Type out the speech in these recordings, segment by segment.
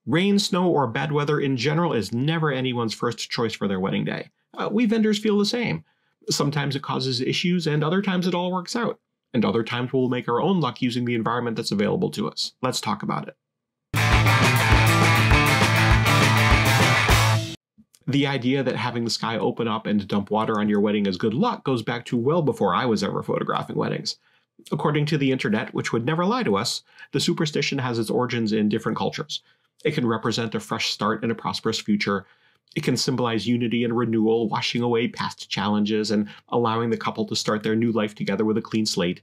Rain, snow, or bad weather in general is never anyone's first choice for their wedding day. We vendors feel the same. Sometimes it causes issues, and other times it all works out. And other times we'll make our own luck using the environment that's available to us. Let's talk about it. The idea that having the sky open up and dump water on your wedding is good luck goes back to well before I was ever photographing weddings. According to the internet, which would never lie to us, the superstition has its origins in different cultures. It can represent a fresh start and a prosperous future. It can symbolize unity and renewal, washing away past challenges and allowing the couple to start their new life together with a clean slate.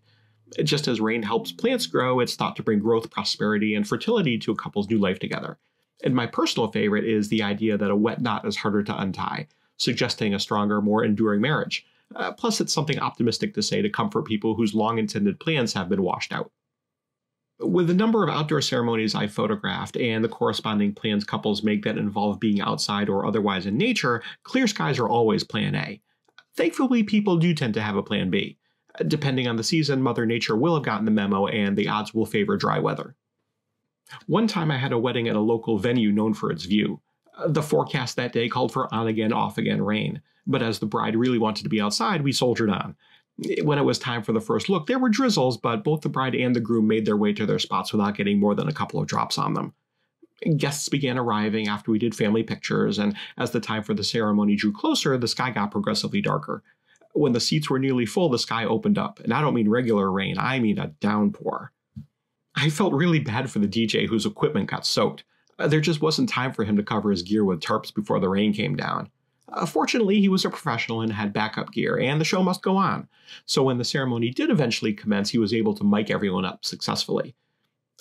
Just as rain helps plants grow, it's thought to bring growth, prosperity, and fertility to a couple's new life together. And my personal favorite is the idea that a wet knot is harder to untie, suggesting a stronger, more enduring marriage. Plus, it's something optimistic to say to comfort people whose long-intended plans have been washed out. With the number of outdoor ceremonies I've photographed and the corresponding plans couples make that involve being outside or otherwise in nature, clear skies are always plan A. Thankfully, people do tend to have a plan B. Depending on the season, Mother Nature will have gotten the memo and the odds will favor dry weather. One time I had a wedding at a local venue known for its view. The forecast that day called for on-again, off-again rain, but as the bride really wanted to be outside, we soldiered on. When it was time for the first look, there were drizzles, but both the bride and the groom made their way to their spots without getting more than a couple of drops on them. Guests began arriving after we did family pictures, and as the time for the ceremony drew closer, the sky got progressively darker. When the seats were nearly full, the sky opened up, and I don't mean regular rain, I mean a downpour. I felt really bad for the DJ whose equipment got soaked. There just wasn't time for him to cover his gear with tarps before the rain came down. Fortunately, he was a professional and had backup gear, and the show must go on. So when the ceremony did eventually commence, he was able to mic everyone up successfully.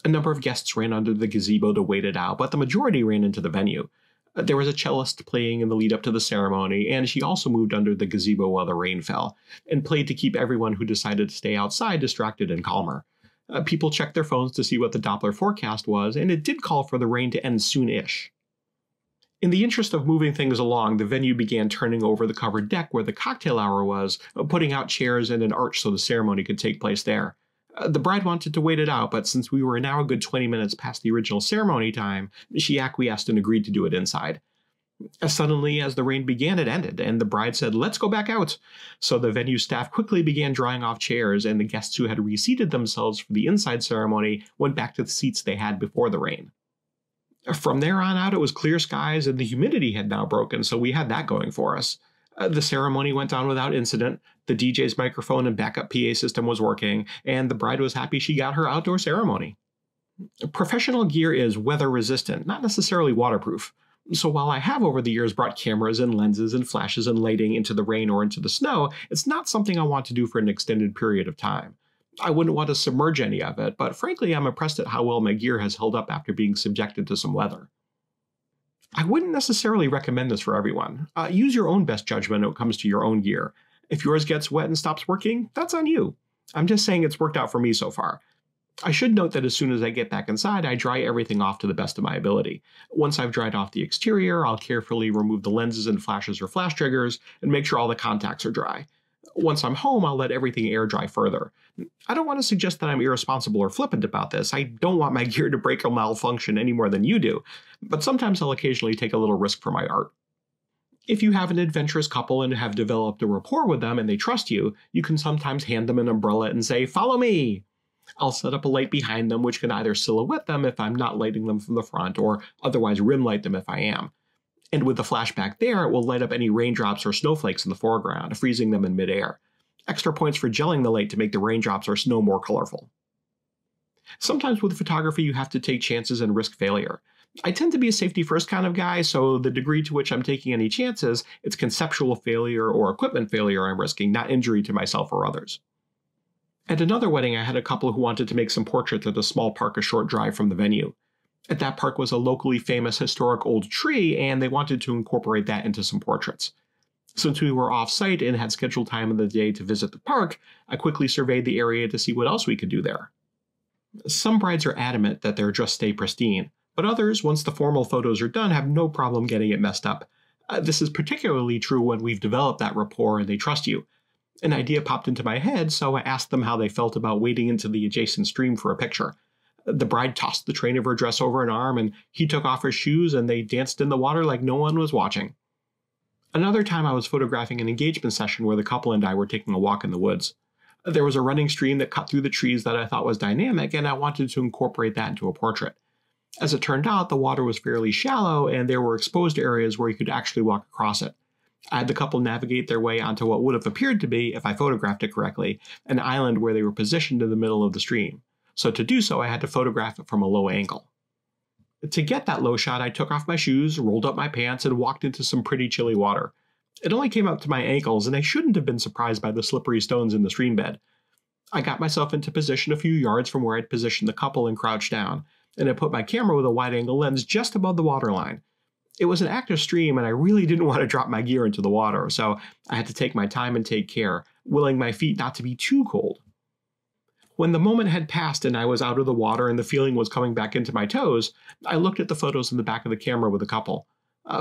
A number of guests ran under the gazebo to wait it out, but the majority ran into the venue. There was a cellist playing in the lead up to the ceremony, and she also moved under the gazebo while the rain fell, and played to keep everyone who decided to stay outside distracted and calmer. People checked their phones to see what the Doppler forecast was, and it did call for the rain to end soon-ish. In the interest of moving things along, the venue began turning over the covered deck where the cocktail hour was, putting out chairs and an arch so the ceremony could take place there. The bride wanted to wait it out, but since we were now a good 20 minutes past the original ceremony time, she acquiesced and agreed to do it inside. Suddenly, as the rain began, it ended, and the bride said, "Let's go back out." So the venue staff quickly began drying off chairs, and the guests who had reseated themselves for the inside ceremony went back to the seats they had before the rain. From there on out, it was clear skies, and the humidity had now broken, so we had that going for us. The ceremony went on without incident, the DJ's microphone and backup PA system was working, and the bride was happy she got her outdoor ceremony. Professional gear is weather-resistant, not necessarily waterproof. So while I have over the years brought cameras and lenses and flashes and lighting into the rain or into the snow, it's not something I want to do for an extended period of time. I wouldn't want to submerge any of it, but frankly I'm impressed at how well my gear has held up after being subjected to some weather. I wouldn't necessarily recommend this for everyone. Use your own best judgment when it comes to your own gear. If yours gets wet and stops working, that's on you. I'm just saying it's worked out for me so far. I should note that as soon as I get back inside, I dry everything off to the best of my ability. Once I've dried off the exterior, I'll carefully remove the lenses and flashes or flash triggers and make sure all the contacts are dry. Once I'm home, I'll let everything air dry further. I don't want to suggest that I'm irresponsible or flippant about this. I don't want my gear to break or malfunction any more than you do, but sometimes I'll occasionally take a little risk for my art. If you have an adventurous couple and have developed a rapport with them and they trust you, you can sometimes hand them an umbrella and say, "Follow me." I'll set up a light behind them which can either silhouette them if I'm not lighting them from the front or otherwise rim light them if I am. And with the flashback there, it will light up any raindrops or snowflakes in the foreground, freezing them in midair. Extra points for gelling the light to make the raindrops or snow more colorful. Sometimes with photography you have to take chances and risk failure. I tend to be a safety first kind of guy, so the degree to which I'm taking any chances, it's conceptual failure or equipment failure I'm risking, not injury to myself or others. At another wedding, I had a couple who wanted to make some portraits at a small park a short drive from the venue. At that park was a locally famous historic old tree, and they wanted to incorporate that into some portraits. Since we were off-site and had scheduled time of the day to visit the park, I quickly surveyed the area to see what else we could do there. Some brides are adamant that their dress stay pristine, but others, once the formal photos are done, have no problem getting it messed up. This is particularly true when we've developed that rapport and they trust you. An idea popped into my head, so I asked them how they felt about wading into the adjacent stream for a picture. The bride tossed the train of her dress over an arm, and he took off his shoes, and they danced in the water like no one was watching. Another time I was photographing an engagement session where the couple and I were taking a walk in the woods. There was a running stream that cut through the trees that I thought was dynamic, and I wanted to incorporate that into a portrait. As it turned out, the water was fairly shallow, and there were exposed areas where you could actually walk across it. I had the couple navigate their way onto what would have appeared to be, if I photographed it correctly, an island where they were positioned in the middle of the stream. So to do so, I had to photograph it from a low angle. To get that low shot, I took off my shoes, rolled up my pants, and walked into some pretty chilly water. It only came up to my ankles, and I shouldn't have been surprised by the slippery stones in the stream bed. I got myself into position a few yards from where I'd positioned the couple and crouched down, and I put my camera with a wide-angle lens just above the waterline. It was an active stream, and I really didn't want to drop my gear into the water, so I had to take my time and take care, willing my feet not to be too cold. When the moment had passed and I was out of the water and the feeling was coming back into my toes, I looked at the photos in the back of the camera with the couple.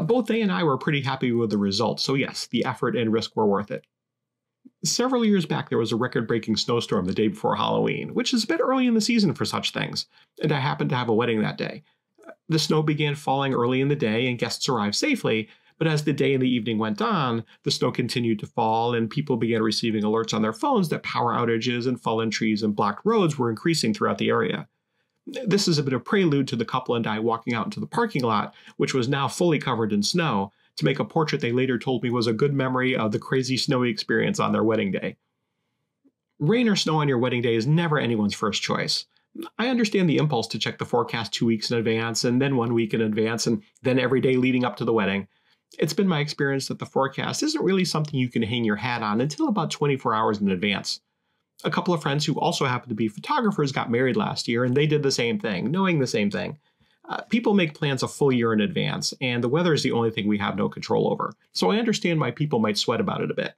Both they and I were pretty happy with the results, so yes, the effort and risk were worth it. Several years back, there was a record-breaking snowstorm the day before Halloween, which is a bit early in the season for such things, and I happened to have a wedding that day. The snow began falling early in the day and guests arrived safely, but as the day and the evening went on, the snow continued to fall and people began receiving alerts on their phones that power outages and fallen trees and blocked roads were increasing throughout the area. This is a bit of prelude to the couple and I walking out into the parking lot, which was now fully covered in snow, to make a portrait they later told me was a good memory of the crazy snowy experience on their wedding day. Rain or snow on your wedding day is never anyone's first choice. I understand the impulse to check the forecast 2 weeks in advance, and then 1 week in advance, and then every day leading up to the wedding. It's been my experience that the forecast isn't really something you can hang your hat on until about 24 hours in advance. A couple of friends who also happen to be photographers got married last year, and they did the same thing, knowing the same thing. People make plans a full year in advance, and the weather is the only thing we have no control over, so I understand why people might sweat about it a bit.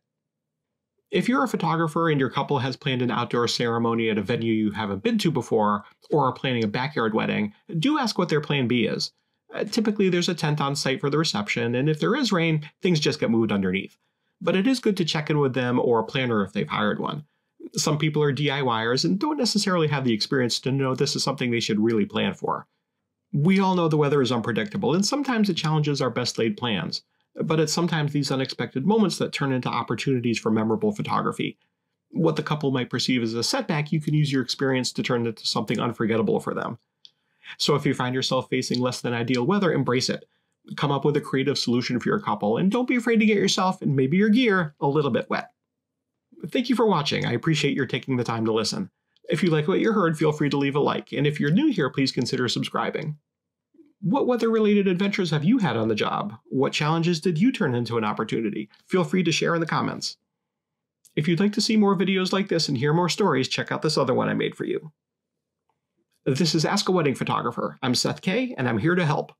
If you're a photographer and your couple has planned an outdoor ceremony at a venue you haven't been to before, or are planning a backyard wedding, do ask what their plan B is. Typically, there's a tent on site for the reception, and if there is rain, things just get moved underneath. But it is good to check in with them or a planner if they've hired one. Some people are DIYers and don't necessarily have the experience to know this is something they should really plan for. We all know the weather is unpredictable, and sometimes it challenges our best laid plans. But it's sometimes these unexpected moments that turn into opportunities for memorable photography. What the couple might perceive as a setback, you can use your experience to turn into something unforgettable for them. So if you find yourself facing less than ideal weather, embrace it. Come up with a creative solution for your couple, and don't be afraid to get yourself and maybe your gear a little bit wet. Thank you for watching. I appreciate your taking the time to listen. If you like what you heard, feel free to leave a like, and if you're new here, please consider subscribing. What weather-related adventures have you had on the job? What challenges did you turn into an opportunity? Feel free to share in the comments. If you'd like to see more videos like this and hear more stories, check out this other one I made for you. This is Ask a Wedding Photographer. I'm Seth Kaye, and I'm here to help.